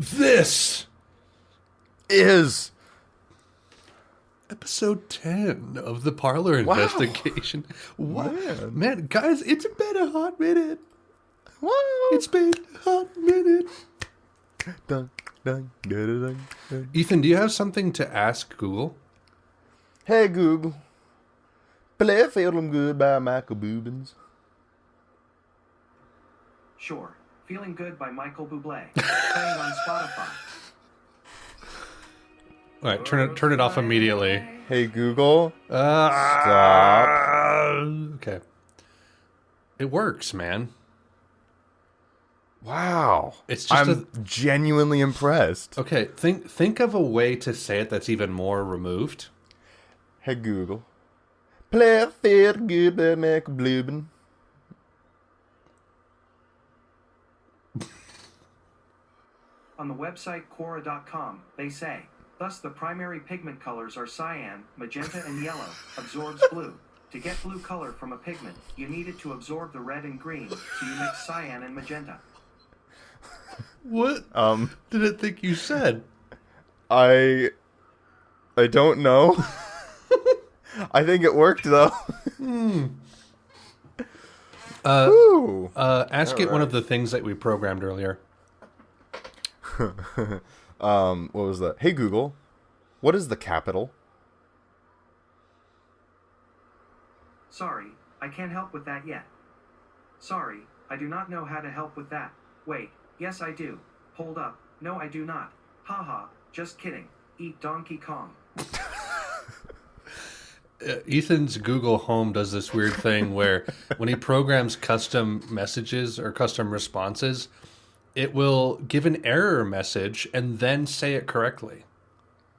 This is episode 10 of the Parlor Investigation. Wow. Man, guys, it's been a hot minute. Wow. It's been a hot minute. Dun, dun, dun, dun, dun. Ethan, do you have something to ask Google? Hey, Google. Play Feeling Good by Michael Boobins. Sure. Feeling Good by Michael Bublé. Playing on Spotify. All right, turn it off immediately. Hey, Google. Stop. Okay. It works, man. Wow. It's just I'm genuinely impressed. Okay, think of a way to say it that's even more removed. Hey, Google. Play Feeling Good by Michael Boobins. On the website Quora.com, they say, thus the primary pigment colors are cyan, magenta, and yellow, absorbs blue. To get blue color from a pigment, you need it to absorb the red and green, so you mix cyan and magenta. What did it think you said? I don't know. I think it worked, though. Ask it one of the things that we programmed earlier. What was that? Hey, Google, what is the capital? Sorry, I can't help with that yet. Sorry, I do not know how to help with that. Wait, yes I do. Hold up, no I do not. Haha, just kidding. Eat Donkey Kong. Ethan's Google Home does this weird thing where when he programs custom messages or custom responses, it will give an error message and then say it correctly.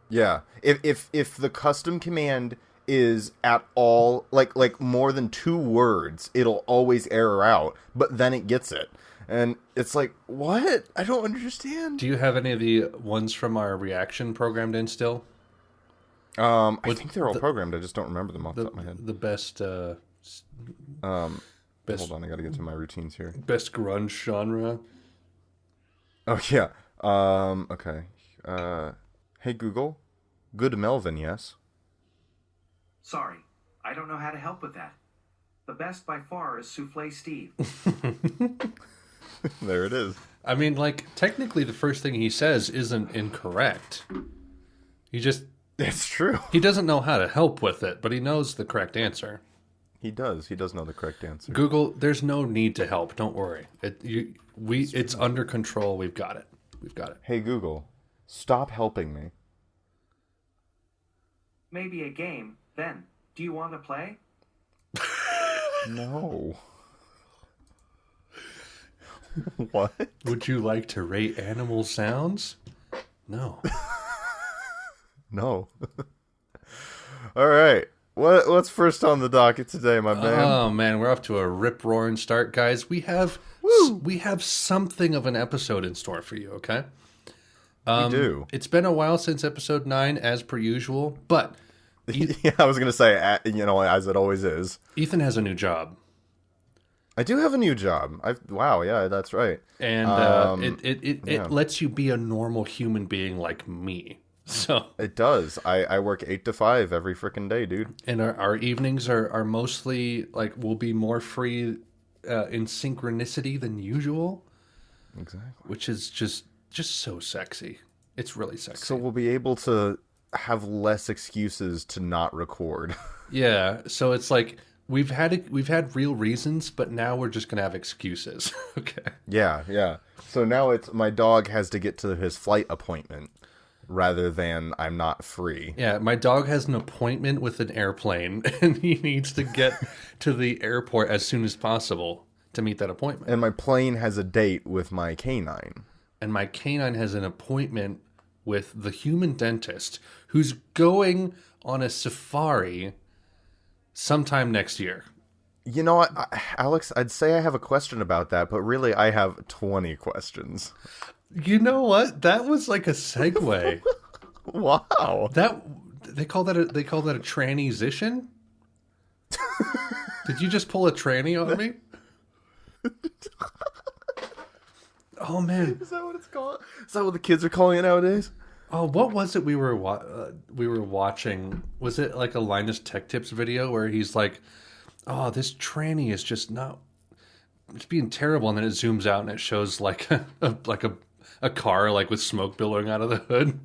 Yeah. If the custom command is at all like more than 2 words, it'll always error out, but then it gets it. And it's like, what? I don't understand. Do you have any of the ones from our reaction programmed in still? I think they're all programmed. I just don't remember them off the top of my head. The best hold on, I gotta get to my routines here. Best grunge genre. Oh yeah. Okay. Hey Google, good Melvin, yes. Sorry, I don't know how to help with that. The best by far is Souffle Steve. There it is. I mean, like, technically the first thing he says isn't incorrect. It's true. He doesn't know how to help with it, but he knows the correct answer. He does know the correct answer. Google, there's no need to help. Don't worry. It's under control. We've got it. Hey Google, stop helping me. Maybe a game, then. Do you want to play? No. What? Would you like to rate animal sounds? No. No. All right. What's first on the docket today, my man? Oh man, we're off to a rip-roaring start, guys. We have something of an episode in store for you, okay? We do. It's been a while since episode 9, as per usual, but yeah, I was gonna say, as it always is. Ethan has a new job. I do have a new job. Wow, yeah, that's right. And it lets you be a normal human being like me. So it does. I work 8 to 5 every freaking day, dude. And our evenings are mostly like we'll be more free in synchronicity than usual. Exactly. Which is just so sexy. It's really sexy. So we'll be able to have less excuses to not record. Yeah. So it's like we've had real reasons, but now we're just gonna have excuses. Okay. Yeah. So now it's my dog has to get to his flight appointment rather than I'm not free. Yeah, my dog has an appointment with an airplane, and he needs to get to the airport as soon as possible to meet that appointment. And my plane has a date with my canine. And my canine has an appointment with the human dentist who's going on a safari sometime next year. You know what, Alex, I'd say I have a question about that, but really I have 20 questions. You know what? That was like a segue. Wow. They call that a transition? Did you just pull a tranny on me? Oh man. Is that what it's called? Is that what the kids are calling it nowadays? Oh, what was it we were watching? Was it like a Linus Tech Tips video where he's like, "Oh, this tranny is just not, it's being terrible," and then it zooms out and it shows like a car like with smoke billowing out of the hood.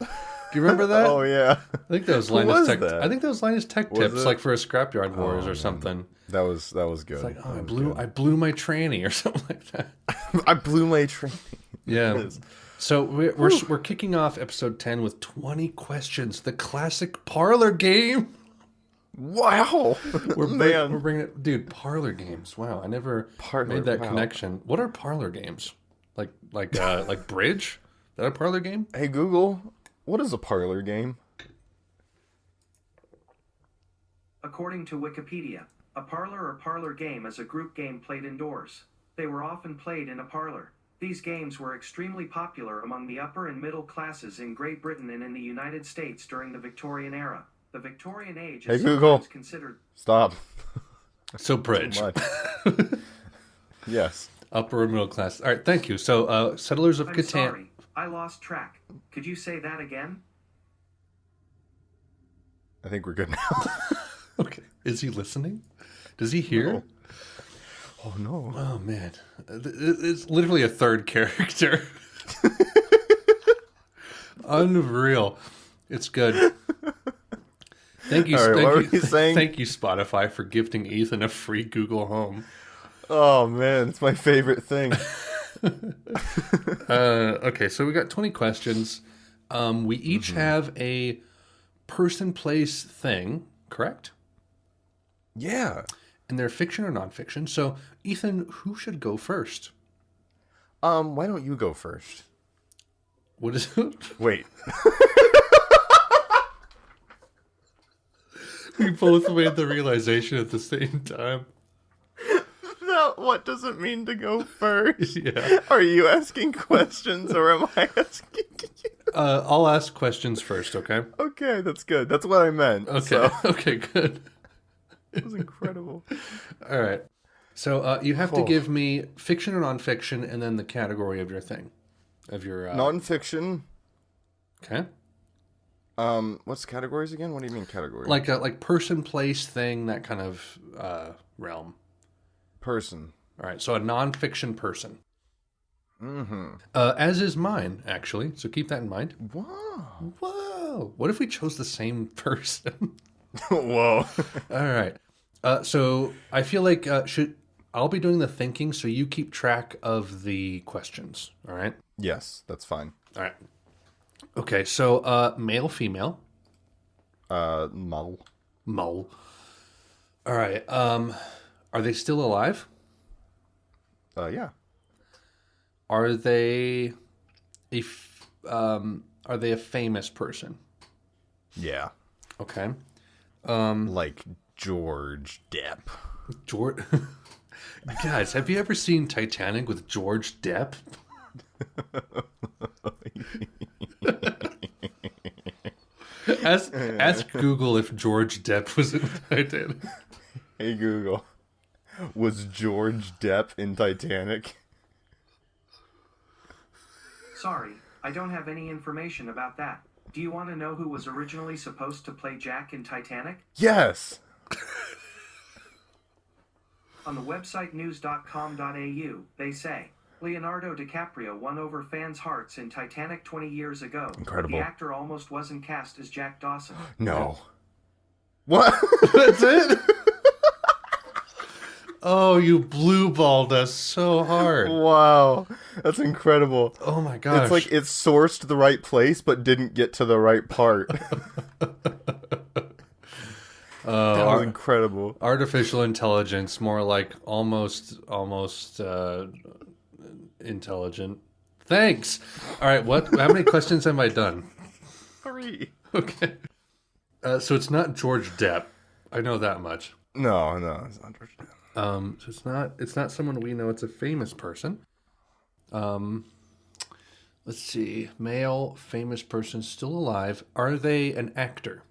Do you remember that? Oh yeah, I think that was Who Linus was Tech. that? I think that was Linus Tech Was Tips, it? like for a Scrapyard Wars or something. that was good. It's like, oh, That I was blew good. I blew my tranny or something like that. I blew my train. Yeah. So we're kicking off episode 10 with 20 questions, the classic parlor game. Wow, We're man. bringing it, dude. Parlor games. Wow, I never Parlor, made that wow. connection. What are parlor games? Like bridge? Is that a parlor game? Hey Google, what is a parlor game? According to Wikipedia, a parlor or parlor game is a group game played indoors. They were often played in a parlor. These games were extremely popular among the upper and middle classes in Great Britain and in the United States during the Victorian era. The Victorian age is Hey, Google. sometimes considered... Stop. So bridge. Much. Yes. Upper and middle class. All right, thank you. So Settlers of I'm Catan. sorry, I lost track. Could you say that again? I think we're good now. Okay. Is he listening? Does he hear? No. Oh no. Oh man, it's literally a third character. Unreal. It's good. Thank you. All right, thank what were you, you saying? Thank you, Spotify, for gifting Ethan a free Google Home. Oh man, it's my favorite thing. Okay, so we got 20 questions. We each have a person, place, thing, correct? Yeah. And they're fiction or nonfiction. So, Ethan, who should go first? Why don't you go first? What is it? Wait. We both made the realization at the same time. No, what does it mean to go first? Yeah. Are you asking questions or am I asking you? I'll ask questions first, okay? Okay, that's good. That's what I meant. Okay. So, Okay, good. it was incredible. All right. So you have to Oh. give me fiction or nonfiction and then the category of your thing. Of your... Nonfiction. Okay. What's categories again? What do you mean category? Like person, place, thing, that kind of realm. person. All right, so a nonfiction person. Mm-hmm. As is mine, actually. So keep that in mind. Wow. Whoa! What if we chose the same person? Whoa. All right. So I feel like I'll be doing the thinking, so you keep track of the questions. All right. Yes, that's fine. All right. Okay. So male, female, Mull. mole. All right. Are they still alive? Yeah. Are they are they a famous person? Yeah. Okay. Like George Depp. George. Guys, have you ever seen Titanic with George Depp? Ask Google if George Depp was in Titanic. Hey Google. Was George Depp in Titanic? Sorry, I don't have any information about that. Do you want to know who was originally supposed to play Jack in Titanic? Yes. On the website news.com.au, they say, Leonardo DiCaprio won over fans' hearts in Titanic 20 years ago. Incredible. The actor almost wasn't cast as Jack Dawson. No. What? That's it? Oh, you blue balled us so hard. Wow. That's incredible. Oh my gosh. It's like it sourced the right place but didn't get to the right part. That was incredible. Artificial intelligence, more like almost intelligent. Thanks. All right, how many questions have I done? 3. Okay. So it's not George Depp. I know that much. No, it's not George Depp. So it's not someone we know. It's a famous person. Let's see. Male, famous person, still alive. Are they an actor?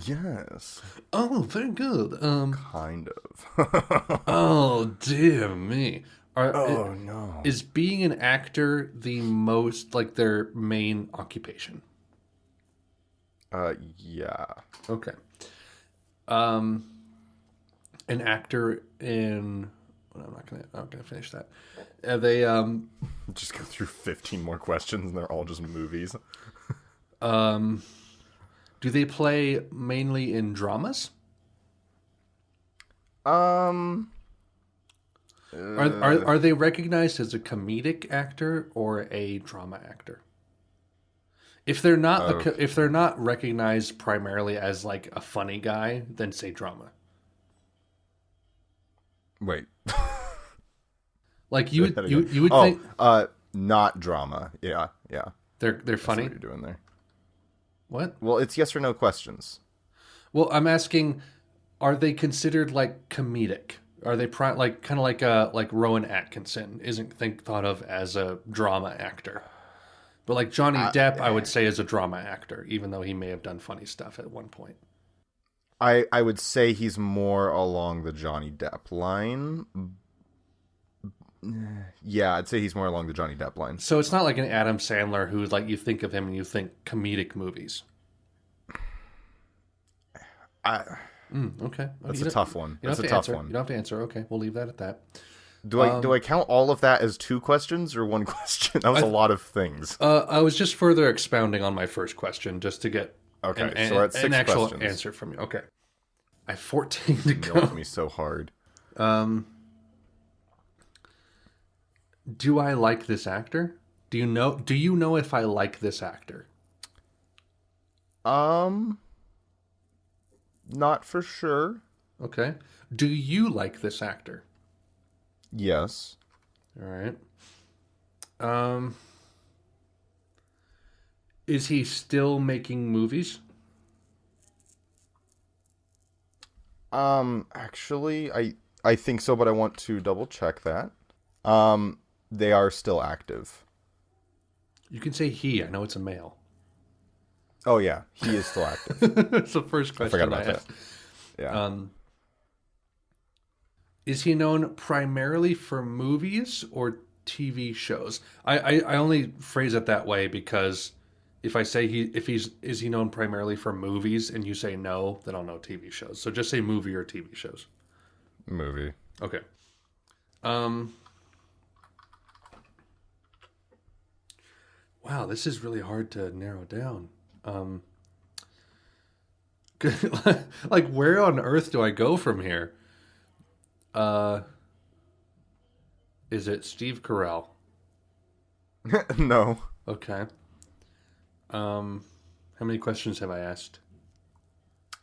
Yes. Oh, very good. Kind of. Oh, dear me. Oh no. Is being an actor the most like their main occupation? Yeah. Okay. An actor in. Well, I'm not gonna finish that. They Just go through 15 more questions, and they're all just movies. do they play mainly in dramas? Are they recognized as a comedic actor or a drama actor? If they're not recognized primarily as like a funny guy, then say drama. Wait. Like you would think not drama. Yeah. they're That's funny. what you're doing there. What? Well, it's yes or no questions. I'm asking, are they considered like comedic? Are they like kind of like Rowan Atkinson isn't thought of as a drama actor? But like Johnny Depp, I would say is a drama actor, even though he may have done funny stuff at one point. I would say he's more along the Johnny Depp line. Yeah, I'd say he's more along the Johnny Depp line. So it's not like an Adam Sandler who like you think of him and you think comedic movies. Okay. That's a tough one. That's a tough one. You don't have to answer. Okay, we'll leave that at that. Do I count all of that as 2 questions or 1 question? That was a lot of things. I was just further expounding on my first question just to get so we're at 6 an actual questions. answer from you. Okay. I have 14 to You go. milked me so hard. Do I like this actor? Do you know if I like this actor? Not for sure. Okay. Do you like this actor? Yes. All right. Is he making movies? Actually, I think so, but I want to double check that. They are still active. You can say he. I know it's a male. Oh yeah, he is still active. That's the first question I forgot about asked. that. Yeah. Is he known primarily for movies or TV shows? I only phrase it that way because if I say is he known primarily for movies and you say no, then I'll know TV shows. So just say movie or TV shows. Movie. Okay. Wow, this is really hard to narrow down. Like where on earth do I go from here? Is it Steve Carell? No. Okay. How many questions have I asked?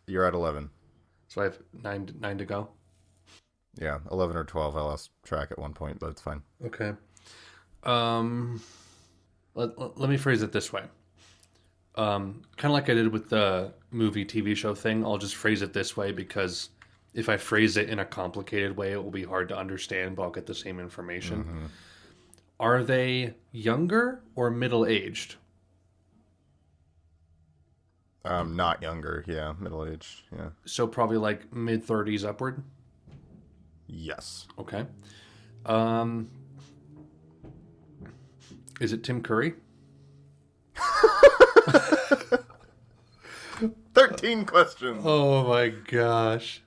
You're at 11. So I have nine to go. Yeah, 11 or 12. I lost track at one point, but it's fine. Okay. Let me phrase it this way. Kind of like I did with the movie TV show thing. I'll just phrase it this way because if I phrase it in a complicated way, it will be hard to understand, but I'll get the same information. Mm-hmm. Are they younger or middle-aged? Not younger. Yeah, middle-aged. Yeah. So probably like mid-30s upward? Yes. Okay. Is it Tim Curry? 13 questions. Oh my gosh.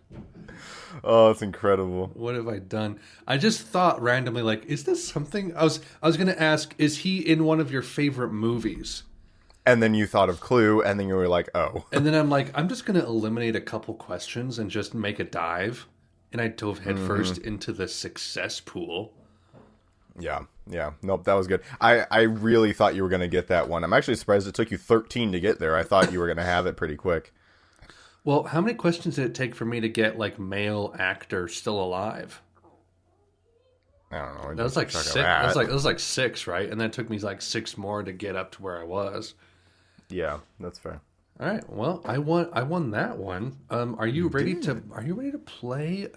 Oh, it's incredible. What have I done? I just thought randomly, like, is this something? I was going to ask, is he in one of your favorite movies? And then you thought of Clue, and then you were like, oh. And then I'm like, I'm just going to eliminate a couple questions and just make a dive. And I dove headfirst into the success pool. Yeah. Nope, that was good. I really thought you were going to get that one. I'm actually surprised it took you 13 to get there. I thought you were going to have it pretty quick. Well, how many questions did it take for me to get, like, male actor still alive? I don't know. That was like 6. That was like 6, right? And then it took me like 6 more to get up to where I was. Yeah, that's fair. All right. Well, I won that one. Are you ready to play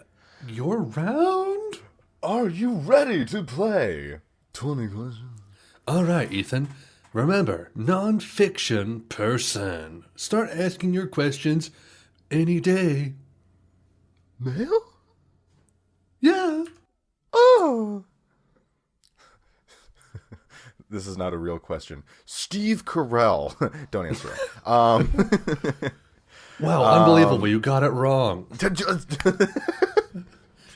your round? Are you ready to play 20 questions? All right, Ethan. Remember, non-fiction person. Start asking your questions any day. Male? Yeah. Oh. This is not a real question. Steve Carell. Don't answer it. Wow, unbelievable. You got it wrong.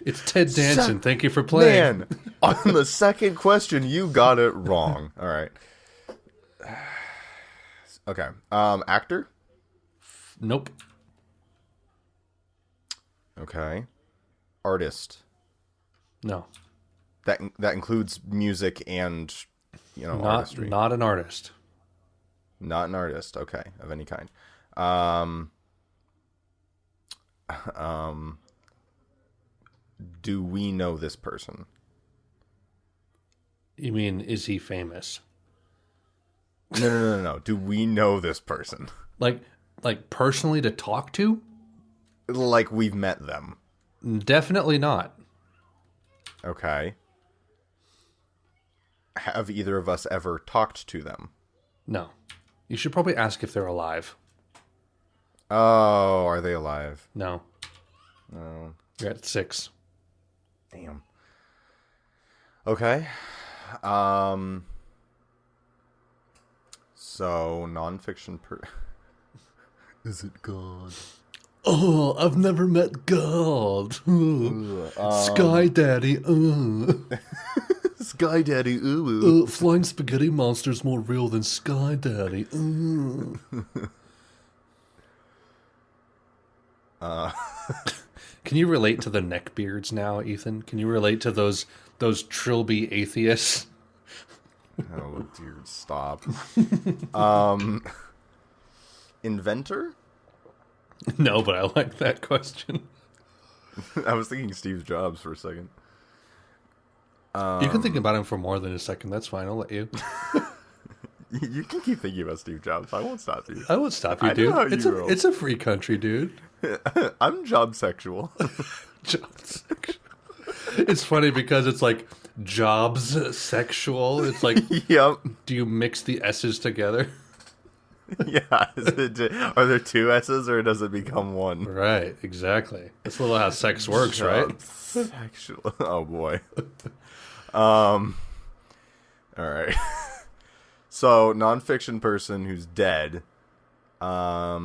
It's Ted Danson. Thank you for playing. Man, on the second question, you got it wrong. All right. Okay. Actor? Nope. Okay. Artist? No. That includes music and, artistry. Not an artist. Not an artist. Okay, of any kind. Do we know this person? You mean, is he famous? No. Do we know this person? Like personally to talk to? Like we've met them? Definitely not. Okay. Have either of us ever talked to them? No. You should probably ask if they're alive. Oh, are they alive? No. No. You're at 6. Damn. Okay. So, nonfiction Is it God? Oh, I've never met God. Sky Daddy. Sky Daddy, ooh. Flying spaghetti monster's more real than Sky Daddy. Can you relate to the neckbeards now, Ethan? Can you relate to those trilby atheists? Oh, dear, stop. Inventor? No, but I like that question. I was thinking Steve Jobs for a second. You can think about him for more than a second. That's fine. I'll let you. You can keep thinking about Steve Jobs. I won't stop you. I won't stop you, dude. It's a free country, dude. I'm job sexual. Job sexual. It's funny because it's like jobs sexual. It's like, yep. Do you mix the S's together? Yeah. Are there 2 S's or does it become one? Right, exactly. That's a little how sex works, right? Sexual. Oh boy. All right. So, nonfiction person who's dead. I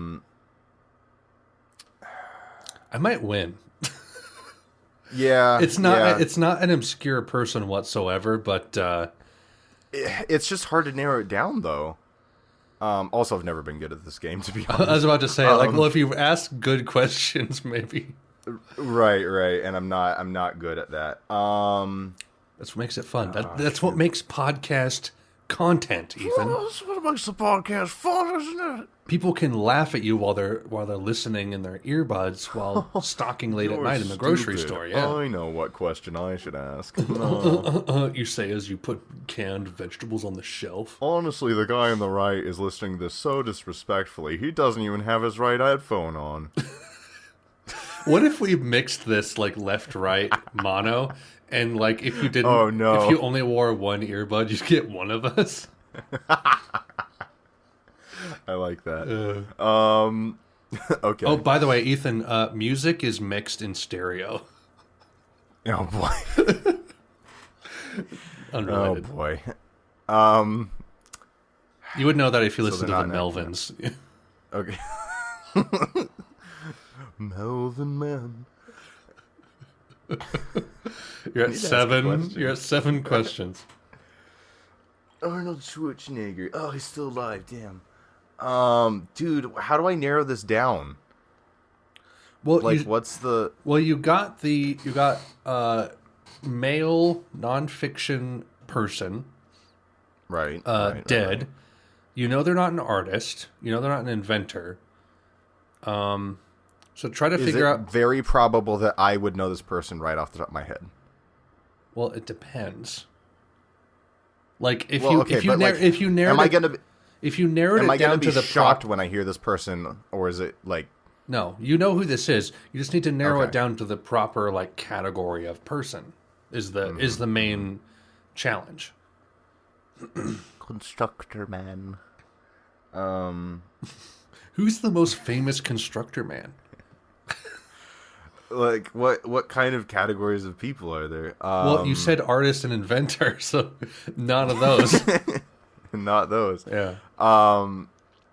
might win. Yeah. It's not an obscure person whatsoever, but it's just hard to narrow it down though. Also, I've never been good at this game, to be honest. I was about to say, well, if you ask good questions, maybe. Right, and I'm not good at that. That's what makes it fun. That's what makes podcast content, Ethan. That's what makes the podcast fun, isn't it? People can laugh at you while they're listening in their earbuds while stalking late at night in the grocery store. Yeah, I know what question I should ask. You say as you put canned vegetables on the shelf. Honestly, the guy on the right is listening to this so disrespectfully. He doesn't even have his right headphone on. What if we mixed this like left-right mono, and like if you didn't, if you only wore one earbud, you'd get one of us. I like that. Okay. Oh, by the way, Ethan, music is mixed in stereo. Oh boy. Unrelated. Oh boy. You would know that if you listen to the not Melvins. Okay. Melvin man. You're at 7. You're at 7 questions. Arnold Schwarzenegger. Oh, he's still alive. Damn. Dude, how do I narrow this down? Well, what's the? Well, you got male nonfiction person, right? Dead. Right. You know they're not an artist. You know they're not an inventor. So try to figure out. Very probable that I would know this person right off the top of my head. Well, it depends. Like if am I gonna be shocked when I hear this person, or is it like? No, you know who this is. You just need to narrow it down to the proper like category of person. Is the main challenge. Constructor man. Who's the most famous constructor man? Like, what kind of categories of people are there? Well, you said artist and inventor, so none of those. Not those. Yeah.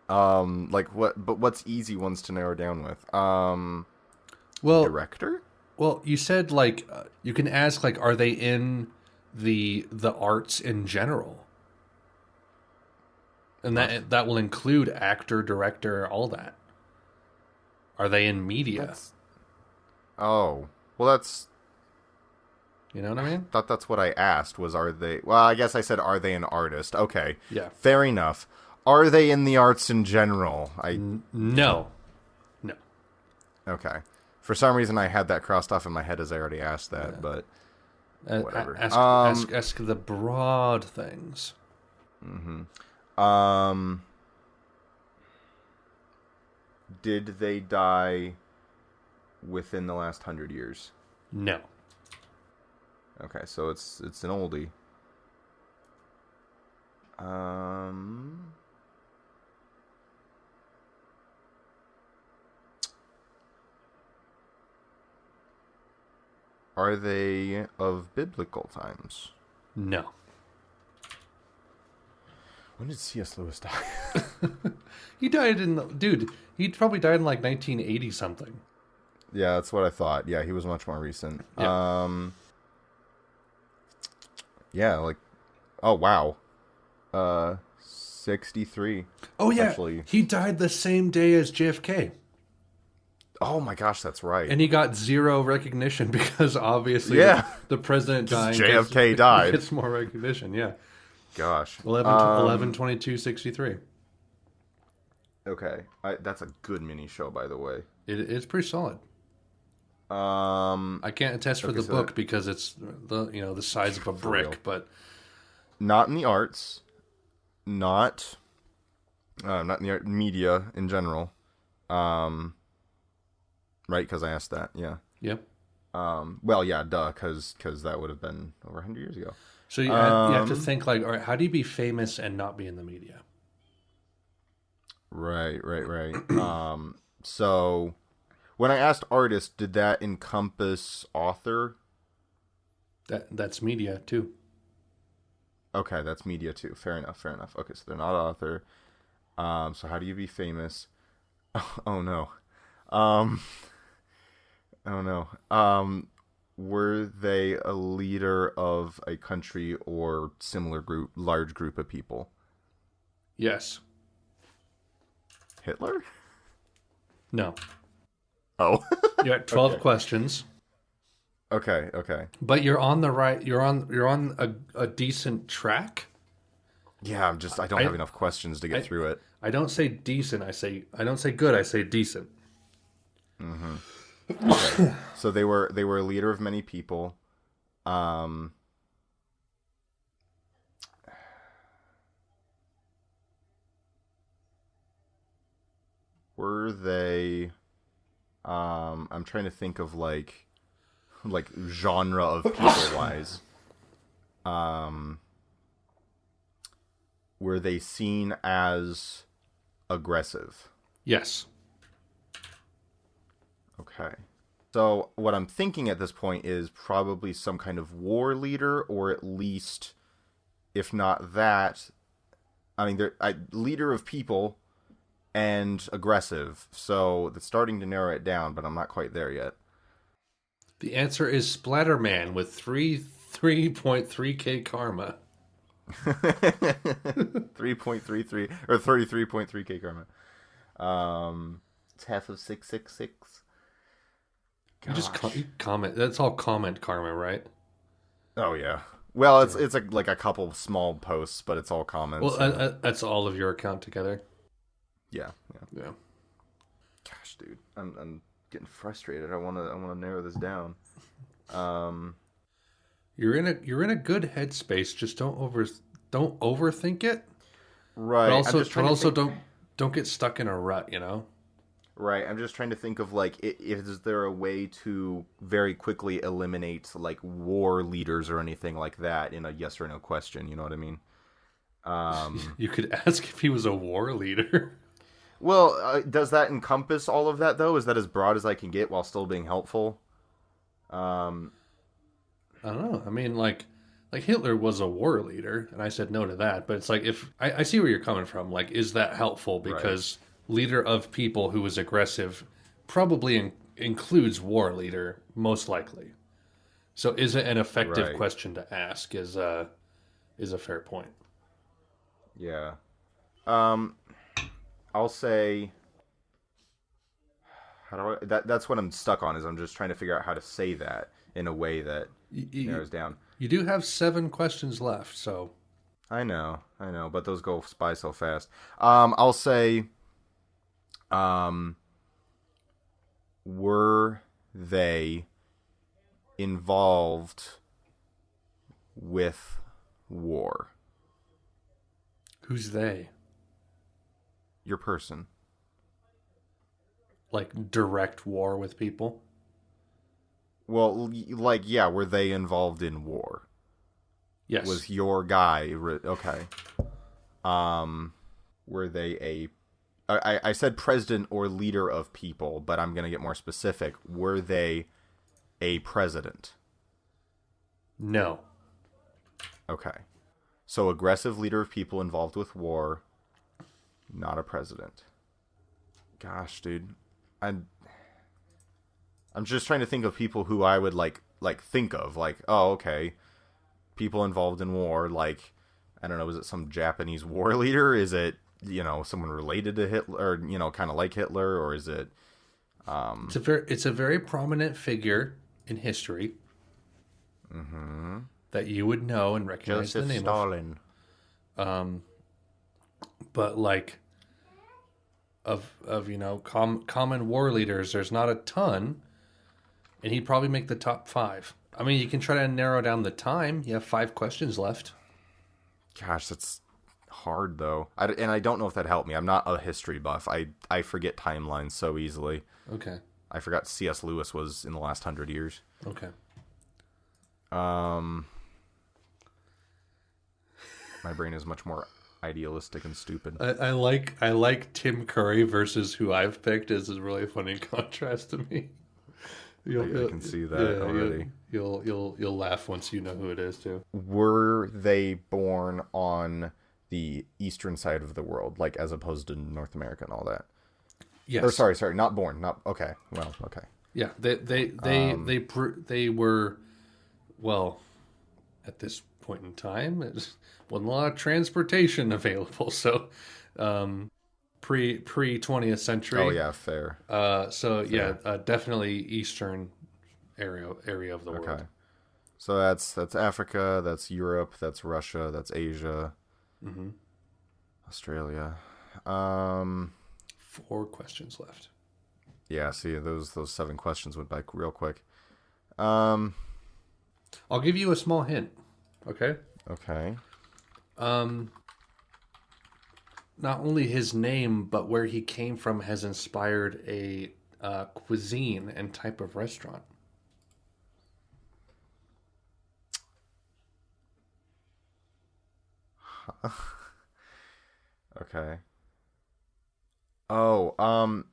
Like what? But what's easy ones to narrow down with? Well, director. Well, you said like you can ask like, are they in the arts in general? And that will include actor, director, all that. Are they in media? Oh, well, that's... You know what I mean? Thought that's what I asked, was are they... Well, I guess I said, are they an artist? Okay. Yeah. Fair enough. Are they in the arts in general? No. Okay. For some reason, I had that crossed off in my head as I already asked that, but whatever. Ask the broad things. Mm-hmm. Did they die within the last 100 years? No. Okay, so it's an oldie. Are they of biblical times? No. When did C.S. Lewis die? He died he probably died in like 1980 something. Yeah, that's what I thought. Yeah, he was much more recent. Yeah. Yeah, like, oh wow. 63. Oh yeah, actually. He died the same day as JFK. Oh my gosh, that's right. And he got zero recognition because obviously the president dying JFK died. Gets more recognition, yeah. Gosh. 11/22/63. Okay. That's a good mini show, by the way. It's pretty solid. I can't attest for the book because it's the size of a brick, real. but not in the arts, not in the media in general. Right, because I asked that. Yeah. Yep. Well, yeah, duh, because that would have been over 100 years ago. So you have to think like, all right, how do you be famous and not be in the media? Right. So when I asked artist, did that encompass author? That's media too. Okay, that's media too. Fair enough. Okay, so they're not author. So how do you be famous? Oh no. Were they a leader of a country or similar large group of people? Yes. Hitler? No. Oh. You got 12 Okay. questions. Okay. But you're on the right. You're on a decent track. Yeah, I don't have enough questions to get through it. I don't say decent. I don't say good. I say decent. Mm-hmm. Okay. So they were a leader of many people. Were they? I'm trying to think of like genre of people wise. Were they seen as aggressive? Yes. Okay. So what I'm thinking at this point is probably some kind of war leader, or at least, if not that, I mean, they're leader of people and aggressive. So that's starting to narrow it down, but I'm not quite there yet. The answer is Splatterman with 3.3k karma. 3.33 or 33.3k karma. It's half of 666. You just comment. That's all comment karma, right? Oh yeah. Well, it's like a couple small posts, but it's all comments. Well, that's all of your account together. Yeah. Gosh, dude, I'm getting frustrated. I want to narrow this down. You're in a good headspace. Just don't overthink it. Right. But also don't get stuck in a rut. You know. Right. I'm just trying to think of like, is there a way to very quickly eliminate like war leaders or anything like that in a yes or no question? You know what I mean? You could ask if he was a war leader. Well, does that encompass all of that though? Is that as broad as I can get while still being helpful? Um, I don't know. I mean, like Hitler was a war leader, and I said no to that. But it's like if I see where you're coming from. Like, is that helpful? Because leader of people who was aggressive probably includes war leader, most likely. So, is it an effective Right. question to ask? Is a fair point. Yeah. Um, I'll say. How do I? That's what I'm stuck on. Is I'm just trying to figure out how to say that in a way that narrows down. You do have 7 questions left, so I know, but those go by so fast. I'll say, were they involved with war? who's they? Your person. Like direct war with people? Well, like, yeah, were they involved in war? Yes. Was your guy okay? Were they I said president or leader of people, but I'm gonna get more specific. Were they a president? No. Okay, so aggressive leader of people involved with war, not a president. Gosh, dude, I'm just trying to think of people who I would like think of like, oh, okay, people involved in war, like, I don't know, is it some Japanese war leader? Is it, someone related to Hitler, or, kind of like Hitler, or is it It's a very prominent figure in history. That you would know and recognize Joseph the name Stalin? of. But like of common war leaders, there's not a ton, and he'd probably make the top 5. I mean, you can try to narrow down the time. You have 5 questions left. Gosh, that's hard though. And I don't know if that helped me. I'm not a history buff. I forget timelines so easily. Okay. I forgot C.S. Lewis was in the last 100 years. Okay. My brain is much more idealistic and stupid. I like Tim Curry versus who I've picked is a really funny contrast to me. I can see that already. You'll laugh once you know who it is too. Were they born on the eastern side of the world, like as opposed to North America and all that? Yes. Or sorry, not born. Not okay. Well, okay. Yeah, they were, well, at this point in time, it wasn't a lot of transportation available, so pre 20th century. Oh yeah, fair. Definitely eastern area of the world. Okay. So that's Africa, that's Europe, that's Russia, that's Asia, Australia. 4 questions left. Yeah, see, those 7 questions went by real quick. I'll give you a small hint. Okay. Okay. Not only his name, but where he came from has inspired a cuisine and type of restaurant. Okay. Oh,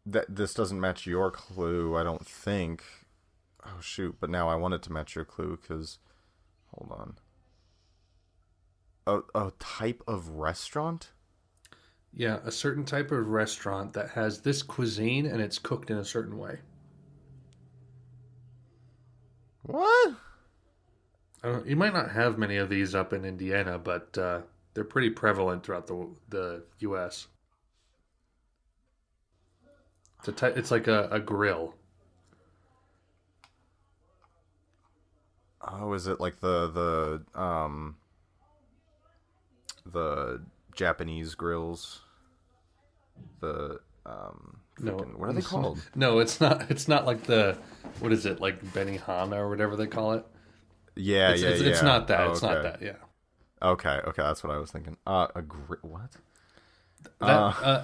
this doesn't match your clue, I don't think. Oh shoot! But now I want it to match your clue because, hold on. A type of restaurant? Yeah, a certain type of restaurant that has this cuisine and it's cooked in a certain way. What? You might not have many of these up in Indiana, but they're pretty prevalent throughout the U.S. It's like a grill. Oh, is it like the Japanese grills? No, what are they called? No, it's not. It's not like what is it, like Benihana or whatever they call it? Yeah, It's not that. Oh, it's okay. not that. Yeah. Okay, that's what I was thinking. What?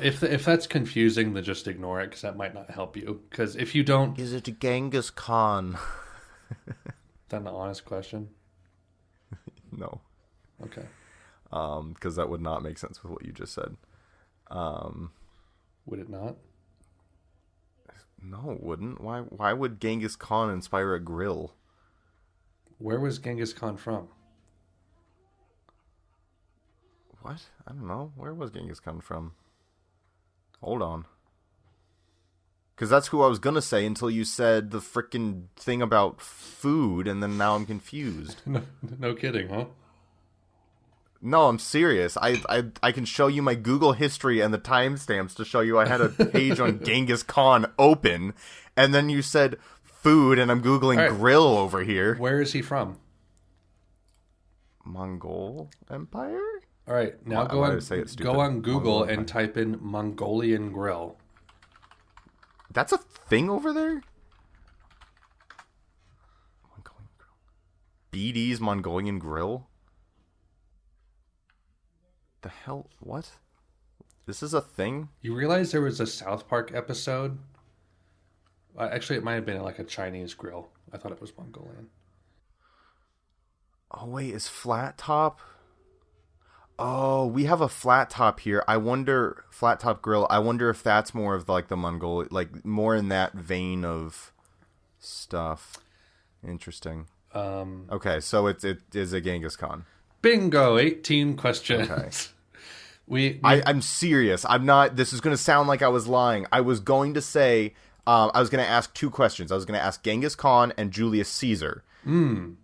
If that's confusing, then just ignore it because that might not help you. Because if you don't, Is it Genghis Khan? then the honest question. No. Okay. Because that would not make sense with what you just said. Would it not? No, it wouldn't. Why would Genghis Khan inspire a grill? Where was Genghis Khan from? What? I don't know. Where was Genghis Khan from? Hold on. Because that's who I was going to say until you said the frickin' thing about food, and then now I'm confused. No kidding, huh? No, I'm serious. I can show you my Google history and the timestamps to show you I had a page on Genghis Khan open, and then you said food, and I'm Googling grill over here. Where is he from? Mongol Empire? All right, now go on Google and type in Mongolian Grill. That's a thing over there? Mongolian Grill. BD's Mongolian Grill? The hell? What? This is a thing? You realize there was a South Park episode? Actually, it might have been like a Chinese grill. I thought it was Mongolian. Oh, wait, is Flat Top? Oh, we have a Flat Top here. I wonder, Flat Top Grill, I wonder if that's more of like the Mongolian, like more in that vein of stuff. Interesting. Okay, so it is a Genghis Khan. Bingo, 18 questions. Okay. I'm serious. I'm not, this is going to sound like I was lying. I was going to say, I was going to ask two questions. I was going to ask Genghis Khan and Julius Caesar. And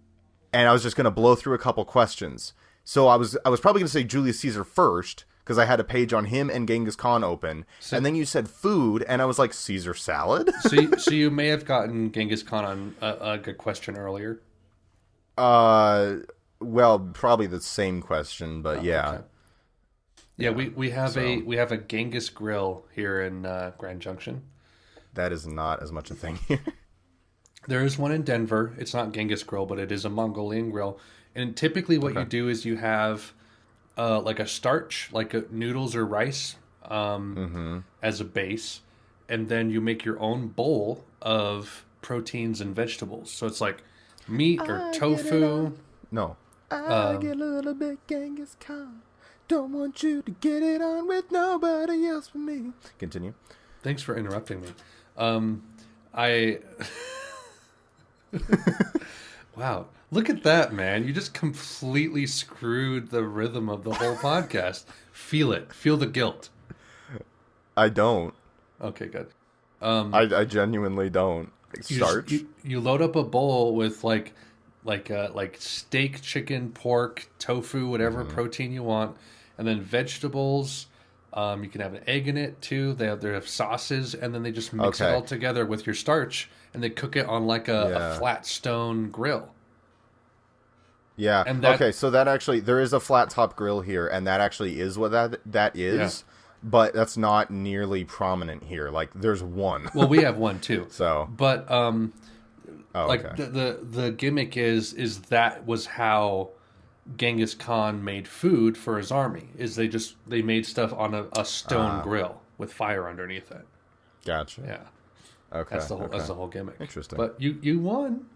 I was just going to blow through a couple questions. So I was probably going to say Julius Caesar first, because I had a page on him and Genghis Khan open. And then you said food, and I was like, Caesar salad? so you may have gotten Genghis Khan on a good question earlier. Well, probably the same question, but yeah. Okay. Yeah, we have a Genghis Grill here in Grand Junction. That is not as much a thing here. There is one in Denver. It's not Genghis Grill, but it is a Mongolian grill. And typically what you do is you have like a starch, like noodles or rice as a base. And then you make your own bowl of proteins and vegetables. So it's like meat or tofu. No. I get a little bit Genghis Khan. Don't want you to get it on with nobody else but me. Continue. Thanks for interrupting me. Wow. Look at that, man. You just completely screwed the rhythm of the whole podcast. Feel it. Feel the guilt. I don't. Okay, good. I genuinely don't. Starch? You load up a bowl with like steak, chicken, pork, tofu, whatever protein you want, and then vegetables. You can have an egg in it too. They have sauces, and then they just mix it all together with your starch, and they cook it on like a flat stone grill. Yeah. And so that actually, there is a flat top grill here, and that actually is what that is. Yeah. But that's not nearly prominent here. Like, there's one. Well, we have one too. So, but the gimmick is that was how Genghis Khan made food for his army. Is they made stuff on a stone grill with fire underneath it. Gotcha. Yeah. Okay. That's the whole gimmick. Interesting. But you won.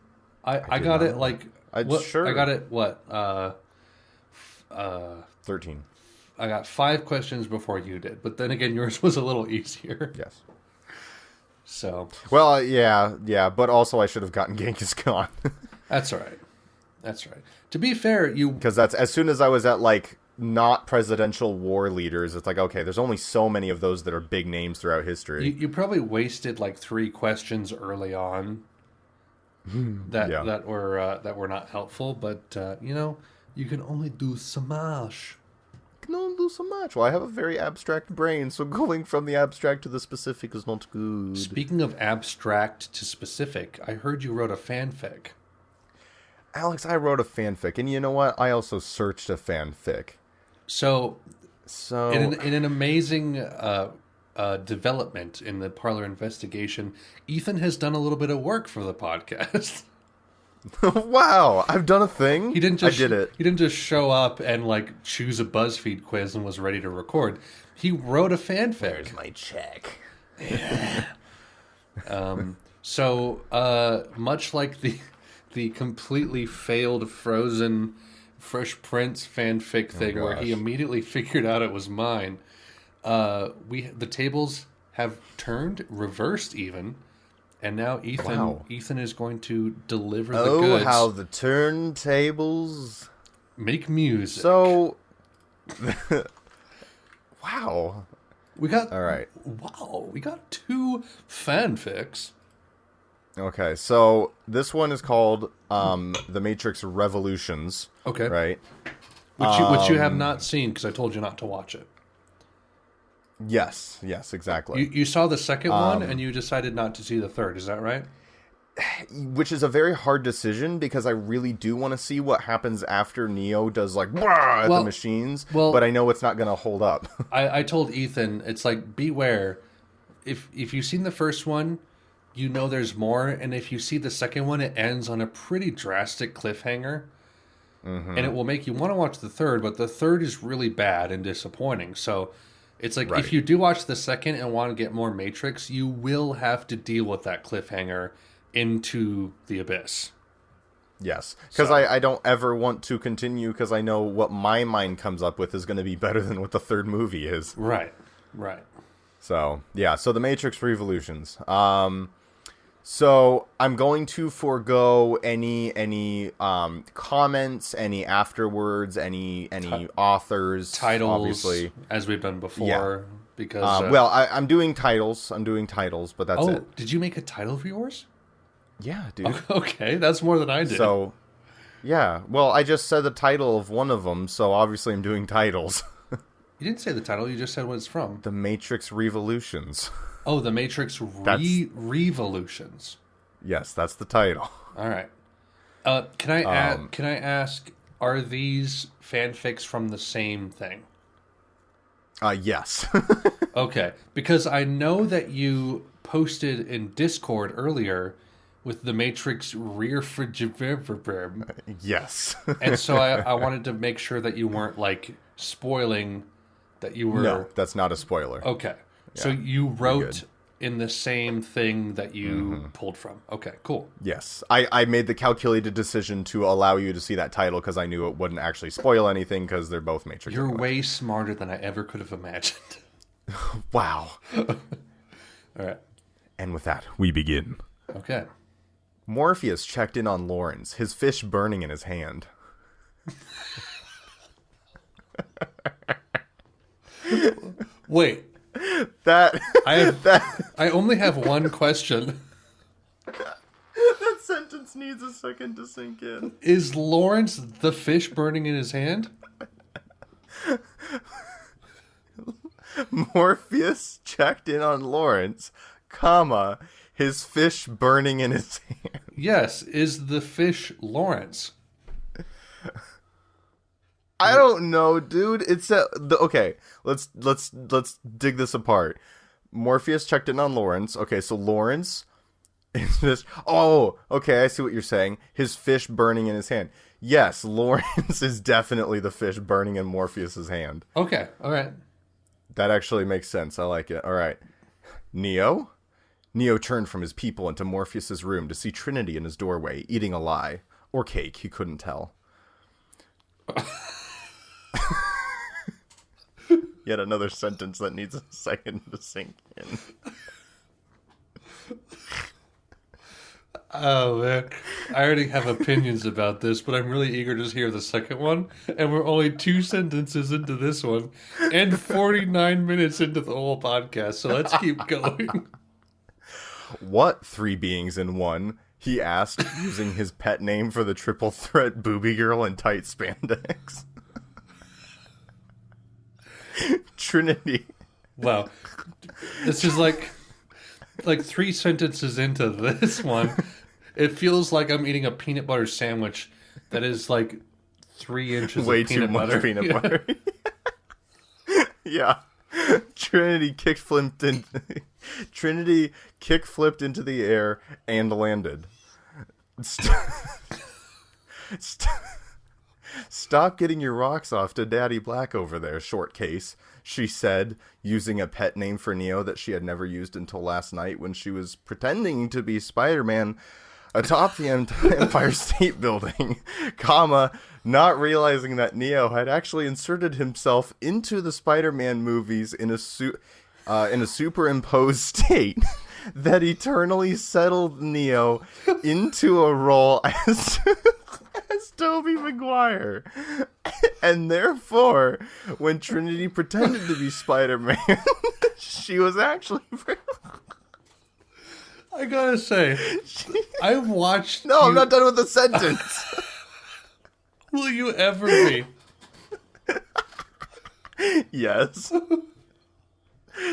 I got it like sure. I got it 13. I got 5 questions before you did, but then again yours was a little easier. Yes. So. Well, yeah, but also I should have gotten Genghis Khan. That's all right. That's right. To be fair, because that's as soon as I was at like not presidential war leaders, it's like, okay, there's only so many of those that are big names throughout history. You probably wasted like 3 questions early on that were not helpful, but you can only do so much. Can only do so much. Well, I have a very abstract brain, so going from the abstract to the specific is not good. Speaking of abstract to specific, I heard you wrote a fanfic. Alex, I wrote a fanfic, and you know what? I also searched a fanfic. So in an amazing development in the Parlor Investigation, Ethan has done a little bit of work for the podcast. Wow, I've done a thing? I did it. He didn't just show up and like choose a BuzzFeed quiz and was ready to record. He wrote a fanfic. Where's my check? Yeah. So much like the completely failed Frozen Fresh Prince fanfic thing where he immediately figured out it was mine, the tables have turned, reversed even, and now Ethan is going to deliver the goods. Oh, how the turntables make music. So, wow. We got all right. Wow, we got 2 fanfics. Okay, so this one is called The Matrix Revolutions. Okay, right. Which you have not seen because I told you not to watch it. Yes, exactly. You saw the second one and you decided not to see the third. Is that right? Which is a very hard decision because I really do want to see what happens after Neo does like at the machines, but I know it's not going to hold up. I told Ethan, it's like, beware. If you've seen the first one, you know there's more, and if you see the second one, it ends on a pretty drastic cliffhanger. And it will make you want to watch the third, but the third is really bad and disappointing. So it's like, if you do watch the second and want to get more Matrix, you will have to deal with that cliffhanger into the abyss. Yes, because I don't ever want to continue because I know what my mind comes up with is going to be better than what the third movie is. Right. So, yeah, so The Matrix Revolutions. So I'm going to forego any comments, any afterwards, any authors, titles, obviously, as we've done before. Yeah. Because I'm doing titles. But that's it. Oh, did you make a title for yours? Yeah, dude. Okay, that's more than I did. So, yeah. Well, I just said the title of one of them, so obviously I'm doing titles. You didn't say the title. You just said what it's from. The Matrix Revolutions. Oh, The Matrix Revolutions. Yes, that's the title. All right. Can I ask? Are these fanfics from the same thing? Yes. Okay, because I know that you posted in Discord earlier with The Matrix Yes. And so I wanted to make sure that you weren't like spoiling that you were. No, that's not a spoiler. Okay. Yeah, so you wrote in the same thing that you pulled from. Okay, cool. Yes. I made the calculated decision to allow you to see that title because I knew it wouldn't actually spoil anything because they're both Matrix. You're way smarter than I ever could have imagined. Wow. All right. And with that, we begin. Okay. Morpheus checked in on Lawrence, his fish burning in his hand. Wait. I only have one question. That sentence needs a second to sink in. Is Lawrence the fish burning in his hand? Morpheus checked in on Lawrence, comma, his fish burning in his hand. Yes, is the fish Lawrence? I don't know, dude. It's okay. Let's dig this apart. Morpheus checked in on Lawrence. Okay, so Lawrence is fish. Oh, okay. I see what you're saying. His fish burning in his hand. Yes, Lawrence is definitely the fish burning in Morpheus's hand. Okay, all right. That actually makes sense. I like it. All right. Neo? Neo turned from his people into Morpheus's room to see Trinity in his doorway, eating a lie. Or cake, he couldn't tell. Yet another sentence that needs a second to sink in. Oh, man. I already have opinions about this, but I'm really eager to hear the second one. And we're only 2 sentences into this one and 49 minutes into the whole podcast. So let's keep going. What 3 beings in one? He asked, using his pet name for the triple threat booby girl in tight spandex. Trinity. Wow. This is like 3 sentences into this one. It feels like I'm eating a peanut butter sandwich that is like 3 inches way of peanut too much butter. Peanut butter. Yeah. Trinity kickflipped into the air and landed. Stop getting your rocks off to Daddy Black over there, short case, she said, using a pet name for Neo that she had never used until last night when she was pretending to be Spider-Man atop the Empire State Building, comma, not realizing that Neo had actually inserted himself into the Spider-Man movies in a suit. in a superimposed state that eternally settled Neo into a role as Tobey Maguire. And therefore, when Trinity pretended to be Spider-Man, she was actually... I gotta say, I've watched... No, I'm not done with the sentence. Will you ever be? Yes.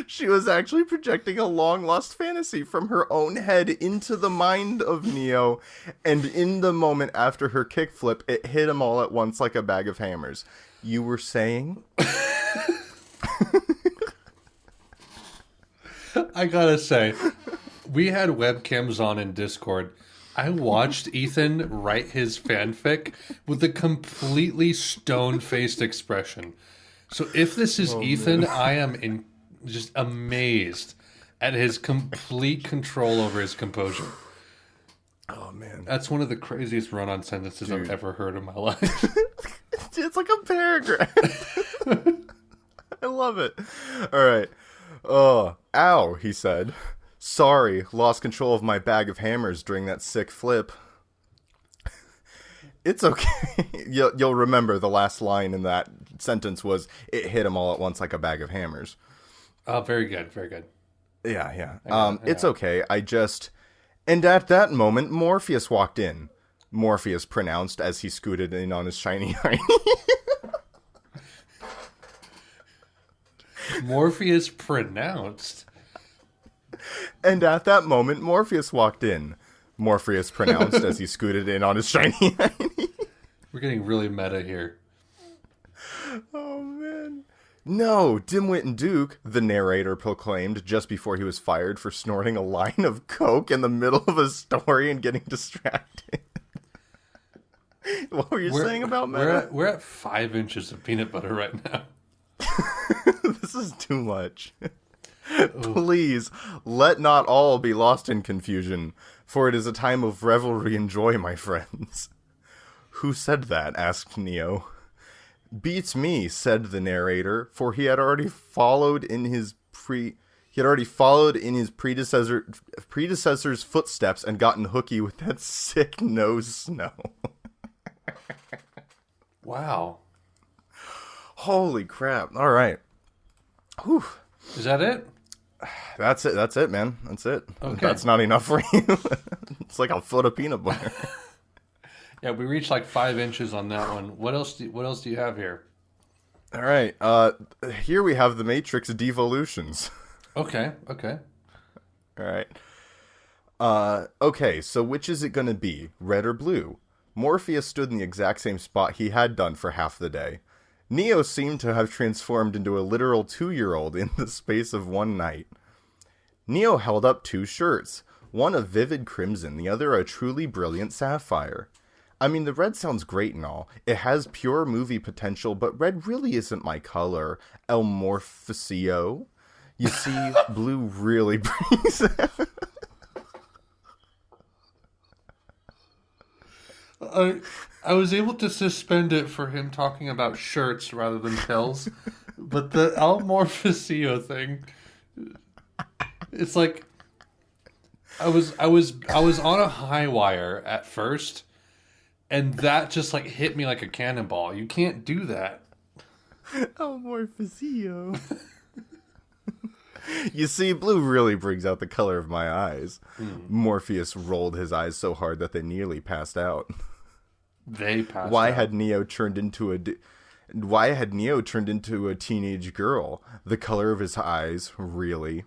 She was actually projecting a long-lost fantasy from her own head into the mind of Neo, and in the moment after her kickflip, it hit him all at once like a bag of hammers. You were saying? I gotta say, we had webcams on in Discord. I watched Ethan write his fanfic with a completely stone-faced expression. So if this is Ethan, man. I am just amazed at his complete control over his composure. Oh, man. That's one of the craziest run-on sentences I've ever heard in my life. It's like a paragraph. I love it. All right. Oh, ow, he said. Sorry, lost control of my bag of hammers during that sick flip. It's okay. You'll remember the last line in that sentence was, it hit him all at once like a bag of hammers. Oh, very good, very good. Yeah. It's okay. And at that moment, Morpheus walked in. Morpheus pronounced as he scooted in on his shiny hiney. Morpheus pronounced? And at that moment, Morpheus walked in. Morpheus pronounced as he scooted in on his shiny hiney. We're getting really meta here. Oh, man. No, Dimwit and Duke, the narrator proclaimed just before he was fired for snorting a line of coke in the middle of a story and getting distracted. What were you saying about meta? We're at 5 inches of peanut butter right now. This is too much. Please, let not all be lost in confusion, for it is a time of revelry and joy, my friends. Who said that? Asked Neo. Beats me, said the narrator, for he had already followed in his predecessor's footsteps and gotten hooky with that sick nose snow. Wow. Holy crap. All right. Whew. Is that it? That's it, man. That's it. Okay. That's not enough for you. It's like a foot of peanut butter. Yeah, we reached like 5 inches on that one. What else do you have here? All right. Here we have the Matrix devolutions. Okay. All right. Okay, so which is it going to be, red or blue? Morpheus stood in the exact same spot he had done for half the day. Neo seemed to have transformed into a literal 2-year-old in the space of one night. Neo held up 2 shirts, one a vivid crimson, the other a truly brilliant sapphire. I mean, the red sounds great and all. It has pure movie potential, but red really isn't my color. El Morpheusio. You see, blue really brings out... I was able to suspend it for him talking about shirts rather than pills, but the El Morpheusio thing, it's like I was on a high wire at first, and that just like hit me like a cannonball. You can't do that. El Morpheusio. You see, blue really brings out the color of my eyes. Morpheus rolled his eyes so hard that they nearly passed out. They passed Why out. had Neo turned into a teenage girl? The color of his eyes, really?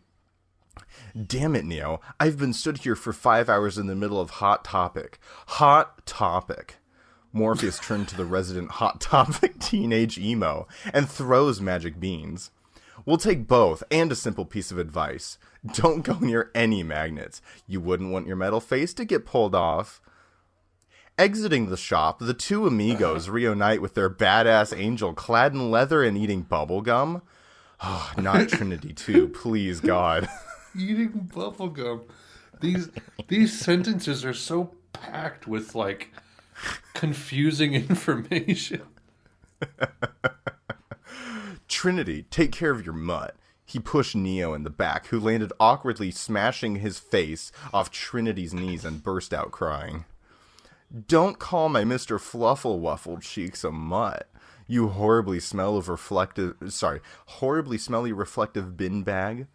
Damn it, Neo. I've been stood here for 5 hours in the middle of Hot Topic. Hot Topic. Morpheus turned to the resident Hot Topic teenage emo and throws magic beans. We'll take both, and a simple piece of advice. Don't go near any magnets. You wouldn't want your metal face to get pulled off. Exiting the shop, the 2 amigos reunite with their badass angel clad in leather and eating bubblegum. Oh, not Trinity 2, please, God. Eating bubblegum. These sentences are so packed with, like, confusing information. Trinity, take care of your mutt. He pushed Neo in the back, who landed awkwardly, smashing his face off Trinity's knees and burst out crying. Don't call my Mr. Fluffle-Wuffle cheeks a mutt, you horribly smelly reflective bin bag.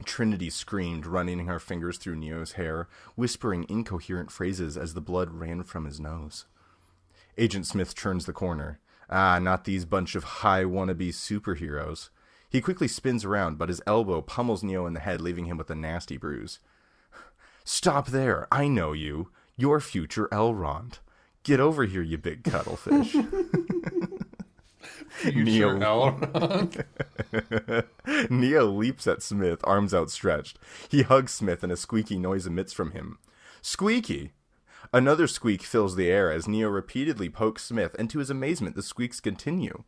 Trinity screamed, running her fingers through Neo's hair, whispering incoherent phrases as the blood ran from his nose. Agent Smith turns the corner. Not these bunch of high wannabe superheroes. He quickly spins around, but his elbow pummels Neo in the head, leaving him with a nasty bruise. Stop there. I know you. You're future Elrond. Get over here, you big cuttlefish. Future Elrond. Neo leaps at Smith, arms outstretched. He hugs Smith, and a squeaky noise emits from him. Squeaky! Another squeak fills the air as Neo repeatedly pokes Smith, and to his amazement, the squeaks continue.